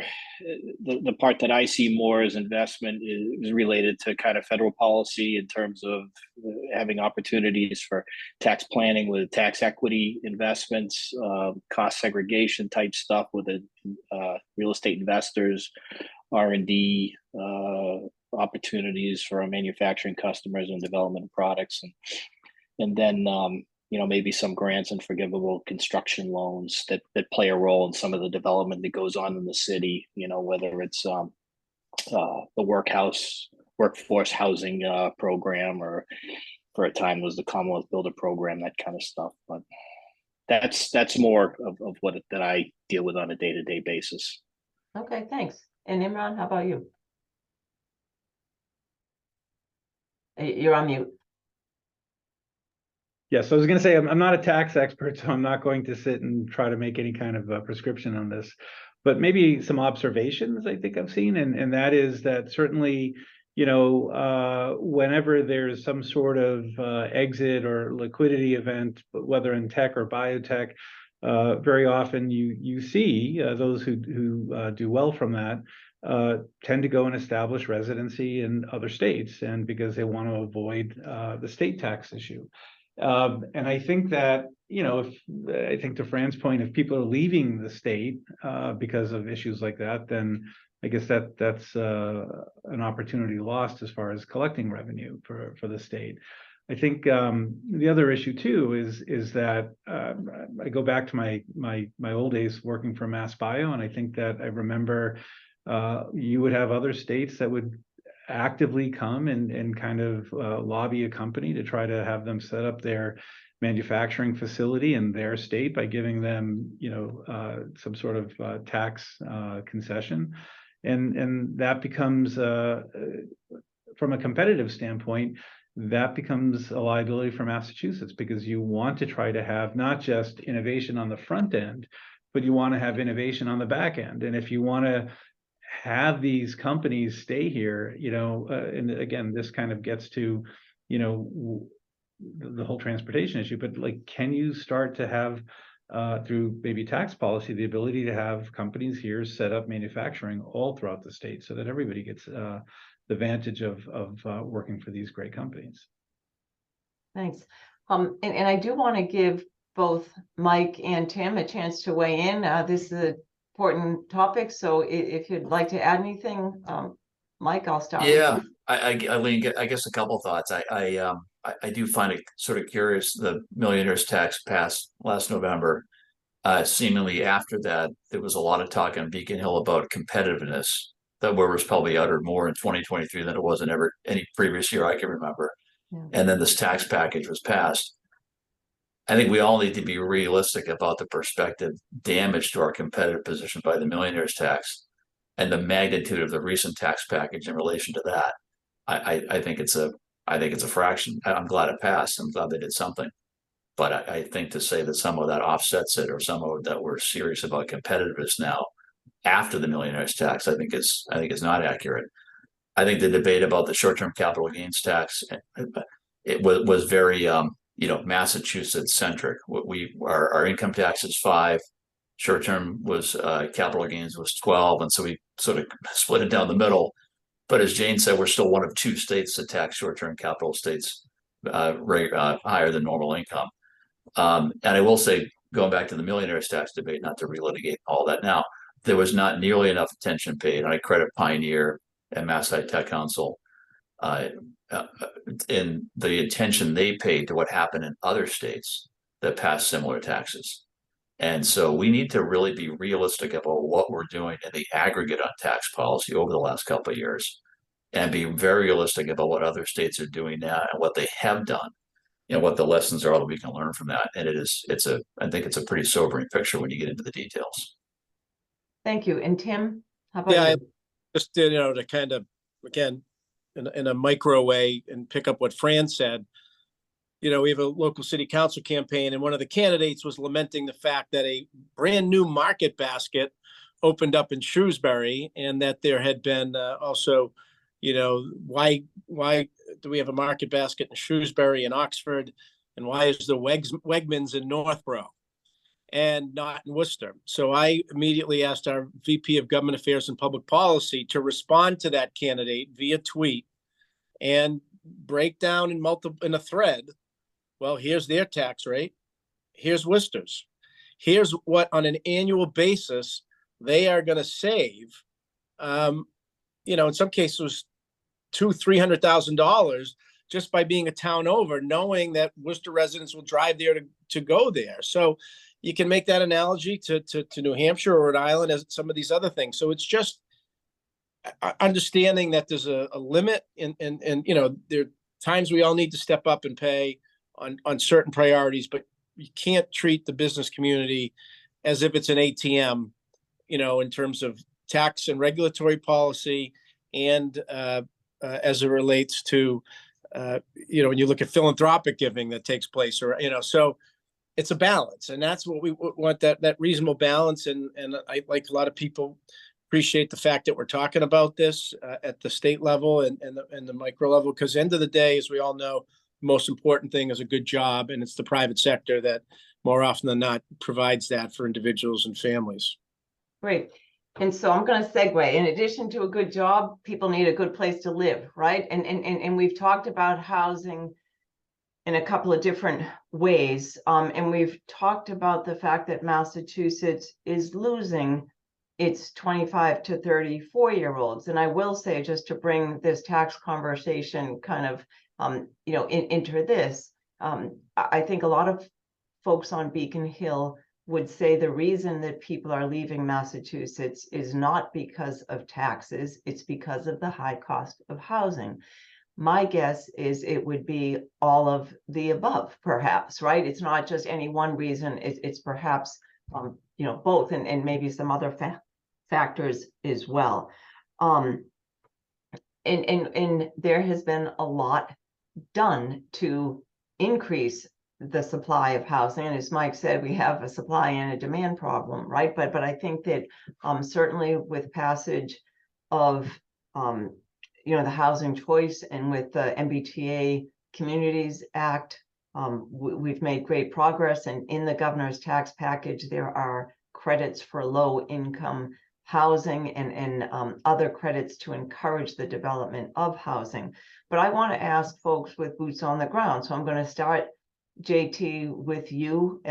the part that I see more as investment is related to kind of federal policy in terms of having opportunities for tax planning with tax equity investments, cost segregation type stuff with real estate investors, R&D opportunities for our manufacturing customers and development of products, and then maybe some grants and forgivable construction loans that play a role in some of the development that goes on in the city, whether it's the workforce housing program, or for a time was the Commonwealth Builder program, that kind of stuff. But that's more of what that I deal with on a day-to-day basis. Okay, thanks. And Imran, how about you? You're on mute. Yes, I was going to say I'm not a tax expert, so I'm not going to sit and try to make any kind of prescription on this, but maybe some observations I think I've seen, and that is that certainly, whenever there's some sort of exit or liquidity event, whether in tech or biotech, very often you see those who do well from that tend to go and establish residency in other states, and because they want to avoid the state tax issue. And I think that, I think to Fran's point, if people are leaving the state because of issues like that, then I guess that's an opportunity lost as far as collecting revenue for the state. I think the other issue too is that I go back to my old days working for Mass Bio, and I think that I remember you would have other states that would actively come and kind of lobby a company to try to have them set up their manufacturing facility in their state by giving them, some sort of tax concession, and that becomes from a competitive standpoint, that becomes a liability for Massachusetts, because you want to try to have not just innovation on the front end, but you want to have innovation on the back end. And if you want to have these companies stay here, and again, this kind of gets to, the whole transportation issue, but like, can you start to have, through maybe tax policy, the ability to have companies here set up manufacturing all throughout the state so that everybody gets the advantage of working for these great companies? Thanks. And I do want to give both Mike and Tim a chance to weigh in. This is an important topic, so if you'd like to add anything, Mike, I'll start. Yeah, Eileen, I guess a couple thoughts. I do find it sort of curious. The millionaires tax passed last November. Seemingly after that, there was a lot of talk on Beacon Hill about competitiveness. That word was probably uttered more in 2023 than it was in any previous year I can remember. Yeah. And then this tax package was passed. I think we all need to be realistic about the prospective damage to our competitive position by the millionaires tax and the magnitude of the recent tax package in relation to that. I think it's a fraction. I'm glad it passed. I'm glad they did something. But I think to say that some of that offsets it, or some of that we're serious about competitiveness now after the millionaires tax, I think is not accurate. I think the debate about the short-term capital gains tax it was very, Massachusetts centric. Our income tax is 5, short-term was, capital gains was 12. And so we sort of split it down the middle. But as Jane said, we're still one of 2 states that tax short-term capital states rate higher than normal income. And I will say, going back to the millionaires tax debate, not to relitigate all that now, there was not nearly enough attention paid. And I credit Pioneer and Mass High Tech Council in the attention they paid to what happened in other states that passed similar taxes. And so we need to really be realistic about what we're doing in the aggregate on tax policy over the last couple of years, and be very realistic about what other states are doing now and what they have done, what the lessons are that we can learn from that. And I think it's a pretty sobering picture when you get into the details. Thank you. And Tim, how about Yeah, you? just, to kind of, again, in a micro way and pick up what Fran said, we have a local city council campaign, and one of the candidates was lamenting the fact that a brand new market basket opened up in Shrewsbury, and that there had been also, why do we have a market basket in Shrewsbury and Oxford, and why is there Wegmans in Northborough and not in Worcester? So I immediately asked our VP of Government Affairs and Public Policy to respond to that candidate via tweet and break down in a thread. Well, here's their tax rate. Here's Worcester's. Here's what on an annual basis they are going to save. In some cases, $200,000-$300,000 just by being a town over, knowing that Worcester residents will drive there to go there. So you can make that analogy to New Hampshire or Rhode Island as some of these other things. So it's just understanding that there's a limit, and there are times we all need to step up and pay on certain priorities, but you can't treat the business community as if it's an ATM, in terms of tax and regulatory policy, and as it relates to, when you look at philanthropic giving that takes place, or, so it's a balance, and that's what we want, that reasonable balance. And I, like a lot of people, appreciate the fact that we're talking about this at the state level and the micro level, because end of the day, as we all know, the most important thing is a good job, and it's the private sector that more often than not provides that for individuals and families. Great. And so I'm going to segue. In addition to a good job, people need a good place to live, right? And we've talked about housing in a couple of different ways. And we've talked about the fact that Massachusetts is losing its 25 to 34-year-olds. And I will say, just to bring this tax conversation kind of into this, I think a lot of folks on Beacon Hill would say the reason that people are leaving Massachusetts is not because of taxes, it's because of the high cost of housing. My guess is it would be all of the above, perhaps, right? It's not just any one reason, it's perhaps both, and maybe some other factors as well. And there has been a lot done to increase the supply of housing, and as Mike said, we have a supply and a demand problem, right? But I think that certainly with passage of the housing choice, and with the MBTA Communities Act, we've made great progress. And in the governor's tax package, there are credits for low income housing and other credits to encourage the development of housing. But I want to ask folks with boots on the ground. So I'm going to start, JT, with you.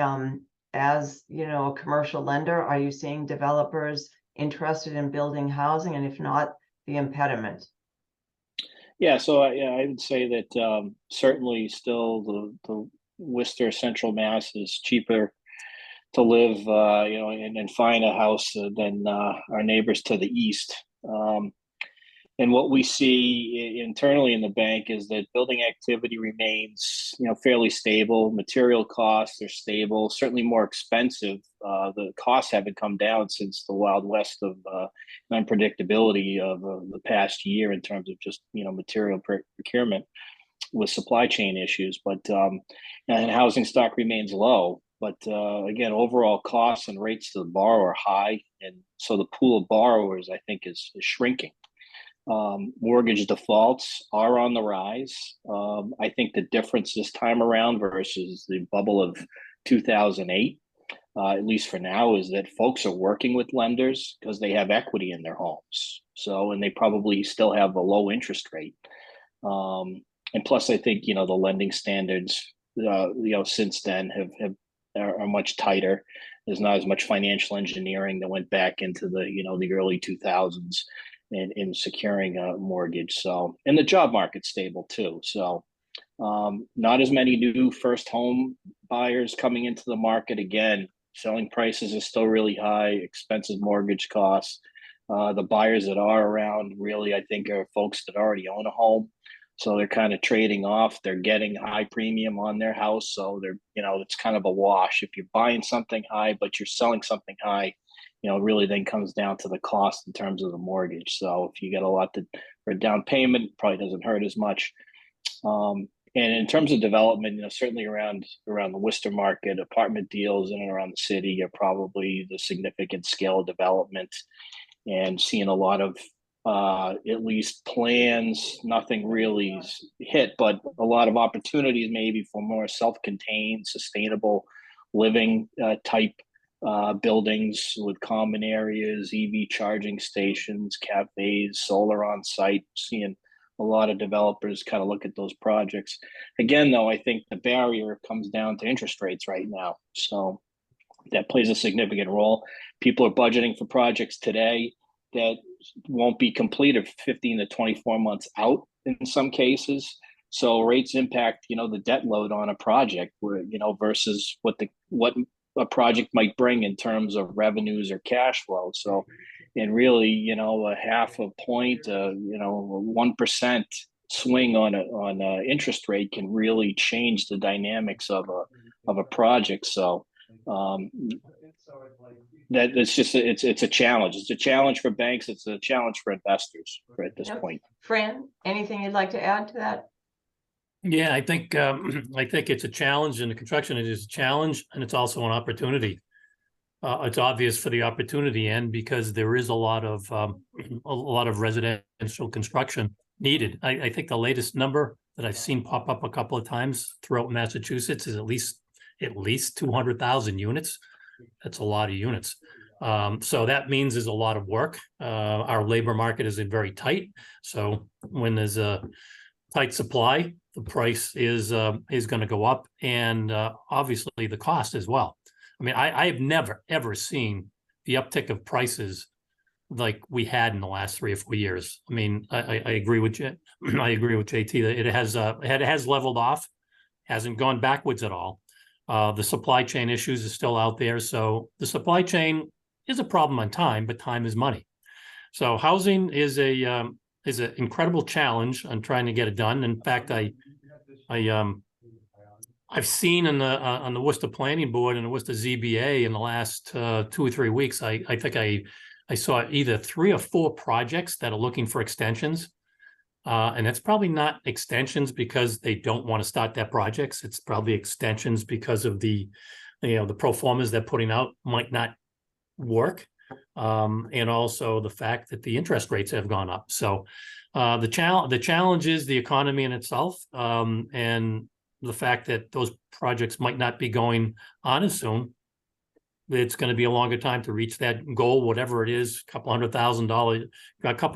As a commercial lender, are you seeing developers interested in building housing? And if not, the impediment? Yeah, so I would say that certainly still the Worcester Central Mass is cheaper to live, and find a house than our neighbors to the east. And what we see internally in the bank is that building activity remains, fairly stable. Material costs are stable, certainly more expensive. The costs haven't come down since the Wild West of unpredictability of the past year in terms of just, material procurement with supply chain issues. But and housing stock remains low. But again, overall costs and rates to the borrower are high. And so the pool of borrowers, I think, is shrinking. Mortgage defaults are on the rise. I think the difference this time around versus the bubble of 2008, at least for now, is that folks are working with lenders because they have equity in their homes. So, and they probably still have a low interest rate. And plus, I think, the lending standards, since then are much tighter. There's not as much financial engineering that went back into the early 2000s in securing a mortgage. So, and the job market's stable too. So, not as many new first home buyers coming into the market. Again, selling prices are still really high, expensive mortgage costs. The buyers that are around really, I think, are folks that already own a home. So they're kind of trading off. They're getting high premium on their house. So they're, it's kind of a wash. If you're buying something high, but you're selling something high, really then comes down to the cost in terms of the mortgage. So if you get a lot for a down payment, it probably doesn't hurt as much. And in terms of development, certainly around the Worcester market, apartment deals in and around the city are probably the significant scale of development, and seeing a lot of at least plans, nothing really hit, but a lot of opportunities maybe for more self-contained, sustainable living type buildings with common areas, EV charging stations, cafes, solar on site. Seeing a lot of developers kind of look at those projects. Again, though, I think the barrier comes down to interest rates right now. So that plays a significant role. People are budgeting for projects today that won't be completed 15 to 24 months out in some cases. So rates impact, the debt load on a project where, versus what a project might bring in terms of revenues or cash flow. So, and really, a half a point, 1% swing on a interest rate can really change the dynamics of a project. So, that it's just it's a challenge. It's a challenge for banks. It's a challenge for investors at this point. Fran, anything you'd like to add to that? Yeah, I think it's a challenge in the construction. It is a challenge, and it's also an opportunity. It's obvious for the opportunity end because there is a lot of residential construction needed. I think the latest number that I've seen pop up a couple of times throughout Massachusetts is at least 200,000 units. That's a lot of units. So that means there's a lot of work. Our labor market is very tight. So when there's a tight supply, the price is going to go up, and obviously the cost as well. I mean, I have never ever seen the uptick of prices like we had in the last 3 or 4 years. I mean, I agree with you. I agree with JT that it has leveled off, hasn't gone backwards at all. The supply chain issues are still out there. So the supply chain is a problem on time, but time is money. So housing is an incredible challenge on trying to get it done. In fact, I've seen on the Worcester Planning Board and the Worcester ZBA in the last 2 or 3 weeks, I think I saw either 3 or 4 projects that are looking for extensions. And that's probably not extensions because they don't want to start their projects. It's probably extensions because of the pro formas they're putting out might not work. And also the fact that the interest rates have gone up. So the challenge is the economy in itself, and the fact that those projects might not be going on as soon. It's going to be a longer time to reach that goal, whatever it is, a couple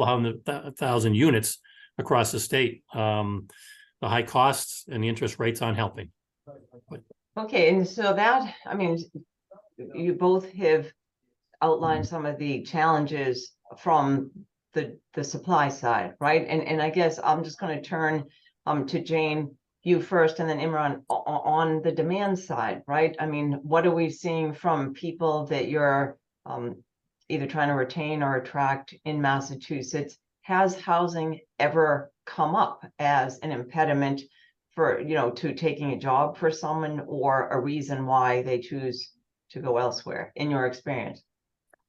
hundred thousand units across the state. The high costs and the interest rates aren't helping. Okay, and so that, I mean, you both have outlined some of the challenges from the supply side, right? And I guess I'm just going to turn to Jane, you first, and then Imran on the demand side, right? I mean, what are we seeing from people that you're either trying to retain or attract in Massachusetts? Has housing ever come up as an impediment for, to taking a job for someone, or a reason why they choose to go elsewhere, in your experience?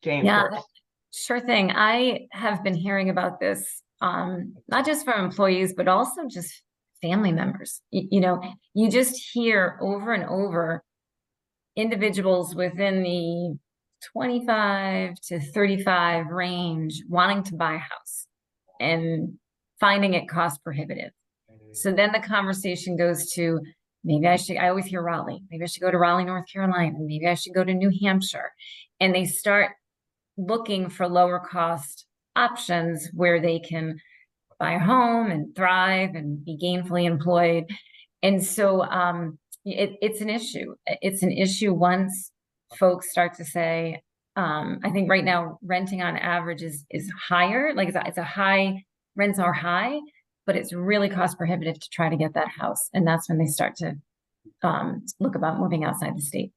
Jane, Yeah, first. sure thing. I have been hearing about this, not just from employees, but also just family members. You just hear over and over individuals within the 25 to 35 range wanting to buy a house. and finding it cost prohibitive. So then the conversation goes to, maybe I always hear Raleigh, maybe I should go to Raleigh, North Carolina, maybe I should go to New Hampshire. And they start looking for lower cost options where they can buy a home and thrive and be gainfully employed. And so it's an issue. It's an issue once folks start to say, I think right now renting on average is higher, like it's a high, rents are high, but it's really cost prohibitive to try to get that house. And that's when they start to look about moving outside the state.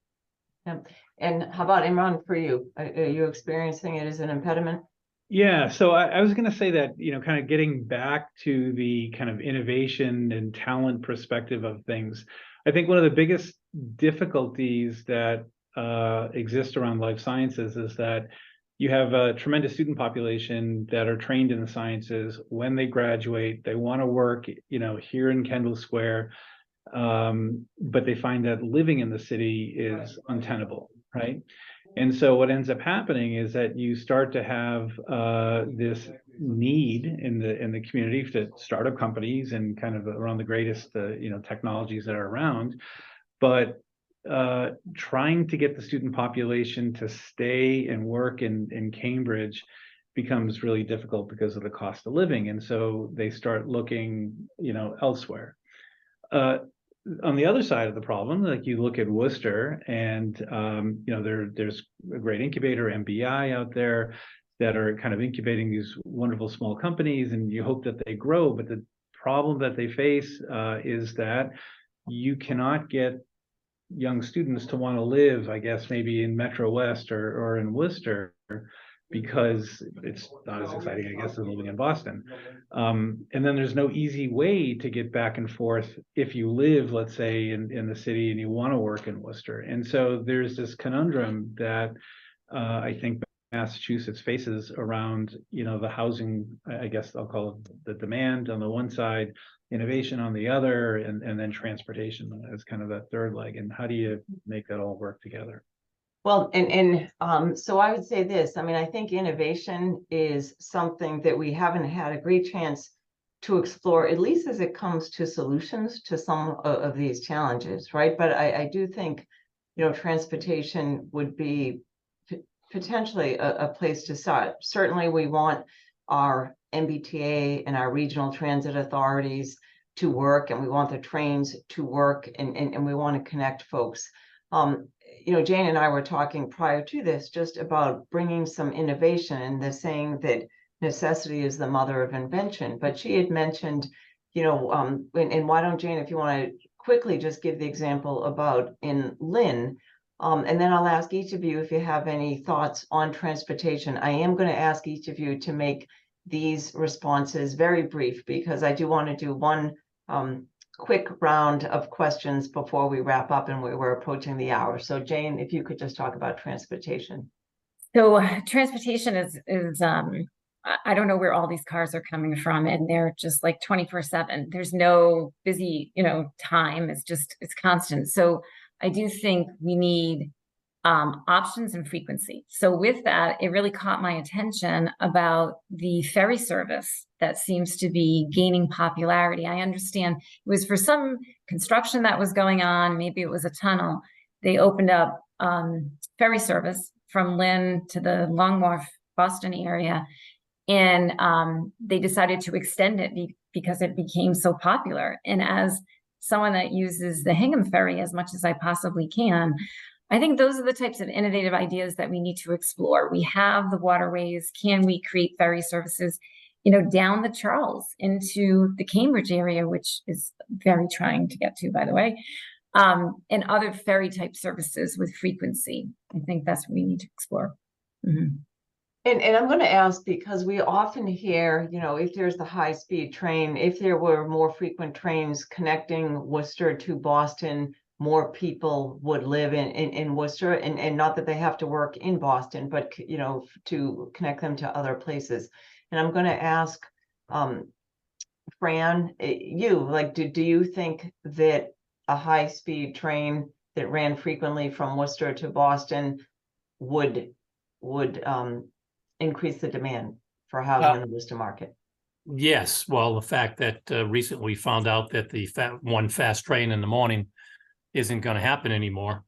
Yeah. And how about Imran, for you? Are you experiencing it as an impediment? Yeah, so I was going to say that, kind of getting back to the kind of innovation and talent perspective of things, I think one of the biggest difficulties that exist around life sciences is that you have a tremendous student population that are trained in the sciences. When they graduate, they want to work, here in Kendall Square, but they find that living in the city is untenable, right? And so what ends up happening is that you start to have this need in the community to start up companies and kind of around the greatest technologies that are around, but trying to get the student population to stay and work in Cambridge becomes really difficult because of the cost of living, and so they start looking elsewhere. On the other side of the problem, like you look at Worcester, and there's a great incubator, MBI, out there that are kind of incubating these wonderful small companies, and you hope that they grow. But the problem that they face is that you cannot get young students to want to live, I guess, maybe in Metro West or in Worcester, because it's not as exciting, I guess, as living in Boston. And then there's no easy way to get back and forth if you live, let's say, in the city and you want to work in Worcester. And so there's this conundrum that I think Massachusetts faces around, the housing, I guess I'll call it the demand on the one side, innovation on the other, and then transportation as kind of that third leg. And how do you make that all work together? Well, so I would say this. I mean, I think innovation is something that we haven't had a great chance to explore, at least as it comes to solutions to some of these challenges, right? But I do think, transportation would be potentially a place to start. Certainly, we want our MBTA and our regional transit authorities to work, and we want the trains to work, and we want to connect folks. Jane and I were talking prior to this just about bringing some innovation, and the saying that necessity is the mother of invention. But she had mentioned, and why don't, Jane, if you want to quickly just give the example about in Lynn, and then I'll ask each of you if you have any thoughts on transportation. I am going to ask each of you to make these responses very brief, because I do want to do one quick round of questions before we wrap up, and we're approaching the hour. So Jane, if you could just talk about transportation. So transportation is I don't know where all these cars are coming from, and they're just like 24/7. There's no busy, time. It's constant. So I do think we need options and frequency. So with that, it really caught my attention about the ferry service that seems to be gaining popularity. I understand it was for some construction that was going on. Maybe it was a tunnel. They opened up ferry service from Lynn to the Long Wharf, Boston area. And they decided to extend it because it became so popular. And as someone that uses the Hingham ferry as much as I possibly can, I think those are the types of innovative ideas that we need to explore. We have the waterways. Can we create ferry services, down the Charles into the Cambridge area, which is very trying to get to, by the way, and other ferry type services with frequency. I think that's what we need to explore. Mm-hmm. And I'm going to ask, because we often hear, if there's the high-speed train, if there were more frequent trains connecting Worcester to Boston, more people would live in Worcester, and not that they have to work in Boston, but to connect them to other places. And I'm going to ask Fran, do you think that a high-speed train that ran frequently from Worcester to Boston would increase the demand for housing in the Worcester market? Yes, well, the fact that recently we found out that the one fast train in the morning isn't going to happen anymore,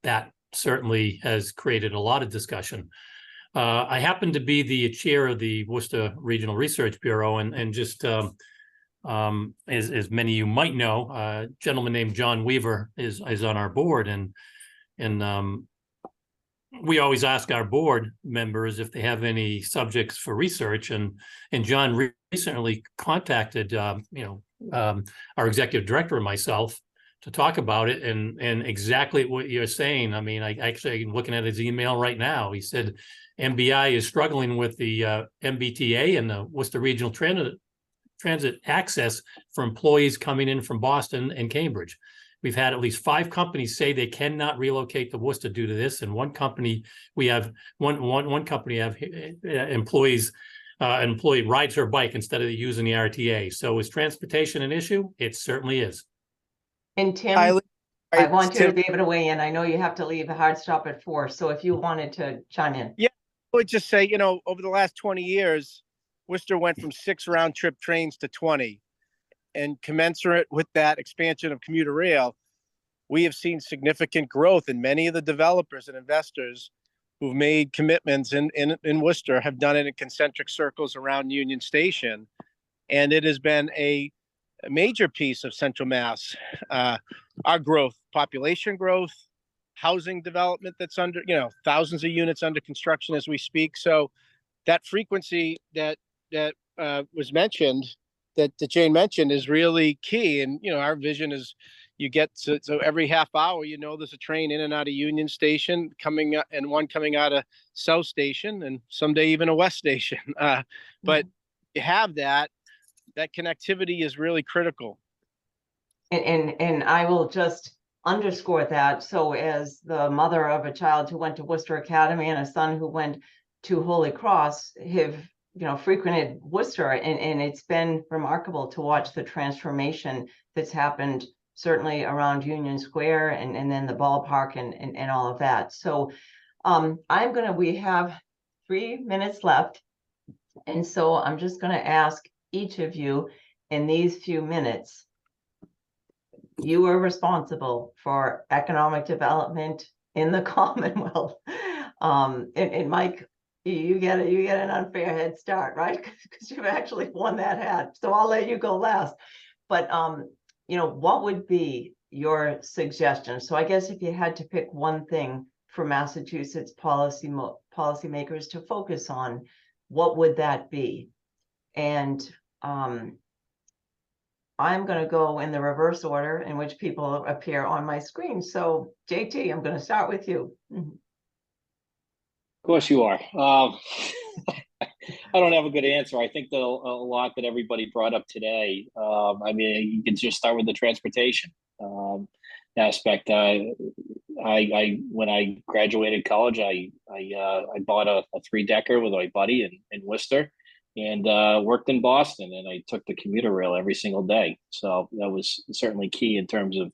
that certainly has created a lot of discussion. I happen to be the chair of the Worcester Regional Research Bureau, and just as many of you might know, a gentleman named John Weaver is on our board, and we always ask our board members if they have any subjects for research, and John recently contacted our executive director and myself to talk about it, and exactly what you're saying. I mean, I'm looking at his email right now. He said MBI is struggling with the MBTA and the Worcester Regional Transit access for employees coming in from Boston and Cambridge. We've had at least 5 companies say they cannot relocate to Worcester due to this, and one company employees an employee rides her bike instead of using the RTA. So is transportation an issue? It certainly is. And Tim, I want you to be able to weigh in. I know you have to leave, a hard stop at 4. So if you wanted to chime in. Yeah, I would just say, over the last 20 years, Worcester went from 6 round trip trains to 20. And commensurate with that expansion of commuter rail, we have seen significant growth, and many of the developers and investors who've made commitments in Worcester have done it in concentric circles around Union Station. And it has been a major piece of Central Mass, our growth, population growth, housing development that's under, thousands of units under construction as we speak. So that frequency that was mentioned, that Jane mentioned, is really key. And, our vision is you get so every half hour, there's a train in and out of Union Station coming up, and one coming out of South Station, and someday even a West Station. But you have that connectivity is really critical. And I will just underscore that. So as the mother of a child who went to Worcester Academy and a son who went to Holy Cross have frequented Worcester, and it's been remarkable to watch the transformation that's happened, certainly around Union Square and then the ballpark and all of that. So we have 3 minutes left. And so I'm just going to ask each of you in these few minutes, you are responsible for economic development in the Commonwealth. And Mike, you get an unfair head start, right? Because you've actually won that hat. So I'll let you go last. But what would be your suggestion? So I guess if you had to pick one thing for Massachusetts policymakers to focus on, what would that be? And I'm going to go in the reverse order in which people appear on my screen. So JT, I'm going to start with you. Of course you are. I don't have a good answer. I think that a lot that everybody brought up today, you can just start with the transportation aspect. When I graduated college, I bought a 3-decker with my buddy in Worcester, and worked in Boston, and I took the commuter rail every single day. So that was certainly key in terms of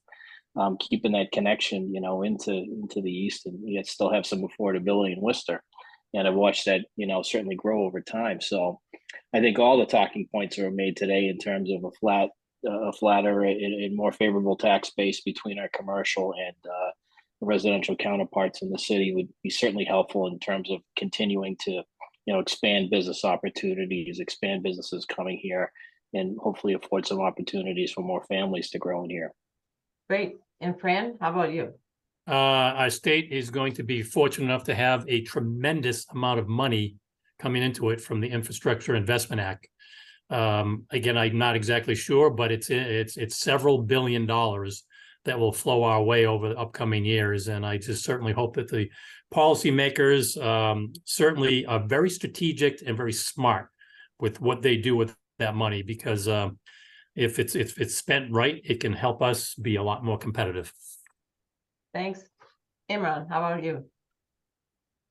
keeping that connection, into the East, and yet still have some affordability in Worcester. And I've watched that, certainly grow over time. So I think all the talking points are made today in terms of a flatter and more favorable tax base between our commercial and residential counterparts in the city would be certainly helpful in terms of continuing to, expand business opportunities, expand businesses coming here, and hopefully afford some opportunities for more families to grow in here. Great. And Fran, how about you? Our state is going to be fortunate enough to have a tremendous amount of money coming into it from the Infrastructure Investment Act. Again, I'm not exactly sure, but it's several $1 billion that will flow our way over the upcoming years. And I just certainly hope that the policymakers certainly are very strategic and very smart with what they do with that money, because if it's spent right, it can help us be a lot more competitive. Thanks. Imran, how about you?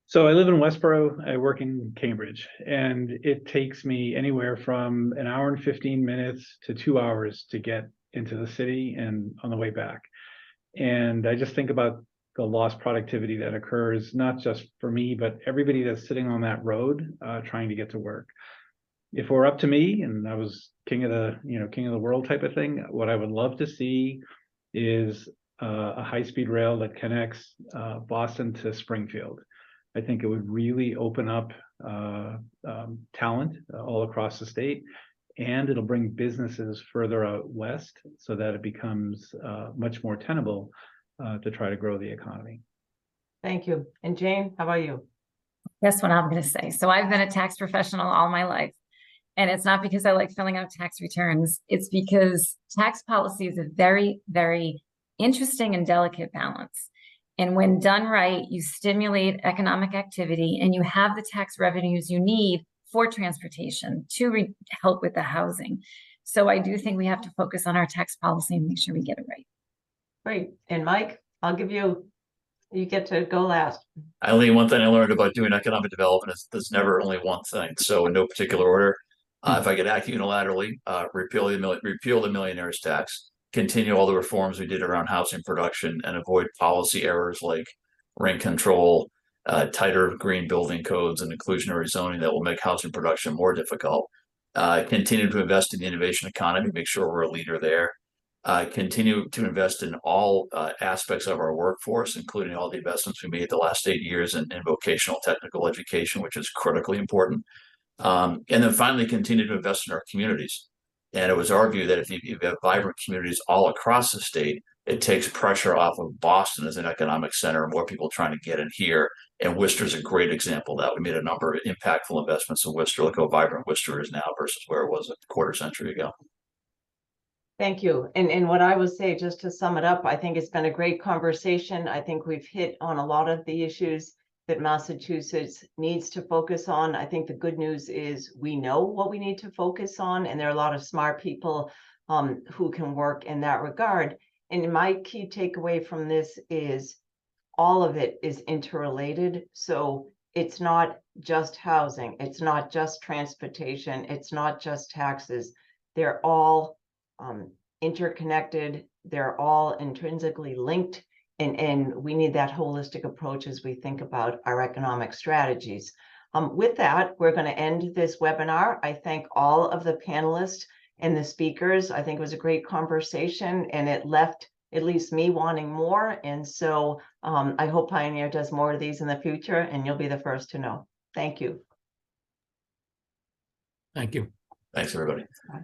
So I live in Westboro, I work in Cambridge, and it takes me anywhere from an hour and 15 minutes to 2 hours to get into the city and on the way back. And I just think about the lost productivity that occurs, not just for me, but everybody that's sitting on that road trying to get to work. if it were up to me and I was king of the world type of thing, what I would love to see is a high-speed rail that connects Boston to Springfield. I think it would really open up talent all across the state, and it'll bring businesses further out west so that it becomes much more tenable to try to grow the economy. Thank you. And Jane, how about you? Guess what I'm going to say. So I've been a tax professional all my life. And it's not because I like filling out tax returns. It's because tax policy is a very, very interesting and delicate balance. And when done right, you stimulate economic activity and you have the tax revenues you need for transportation to help with the housing. So I do think we have to focus on our tax policy and make sure we get it right. Great. And Mike, I'll give you get to go last. Eileen, one thing I learned about doing economic development is there's never only one thing. So in no particular order, if I could act unilaterally, repeal the millionaire's tax, continue all the reforms we did around housing production, and avoid policy errors like rent control, tighter green building codes, and inclusionary zoning that will make housing production more difficult. Continue to invest in the innovation economy, make sure we're a leader there. Continue to invest in all aspects of our workforce, including all the investments we made the last 8 years in vocational technical education, which is critically important. And then finally, continue to invest in our communities. And it was argued that if you have vibrant communities all across the state, it takes pressure off of Boston as an economic center, more people trying to get in here. And Worcester is a great example of that. We made a number of impactful investments in Worcester. Look how vibrant Worcester is now versus where it was a quarter century ago. Thank you. And what I would say, just to sum it up, I think it's been a great conversation. I think we've hit on a lot of the issues that Massachusetts needs to focus on. I think the good news is we know what we need to focus on, and there are a lot of smart people who can work in that regard. And my key takeaway from this is all of it is interrelated. So it's not just housing, it's not just transportation, it's not just taxes. They're all interconnected, they're all intrinsically linked. And we need that holistic approach as we think about our economic strategies. With that, we're going to end this webinar. I thank all of the panelists and the speakers. I think it was a great conversation, and it left at least me wanting more. And so I hope Pioneer does more of these in the future, and you'll be the first to know. Thank you. Thank you. Thanks, everybody. Bye.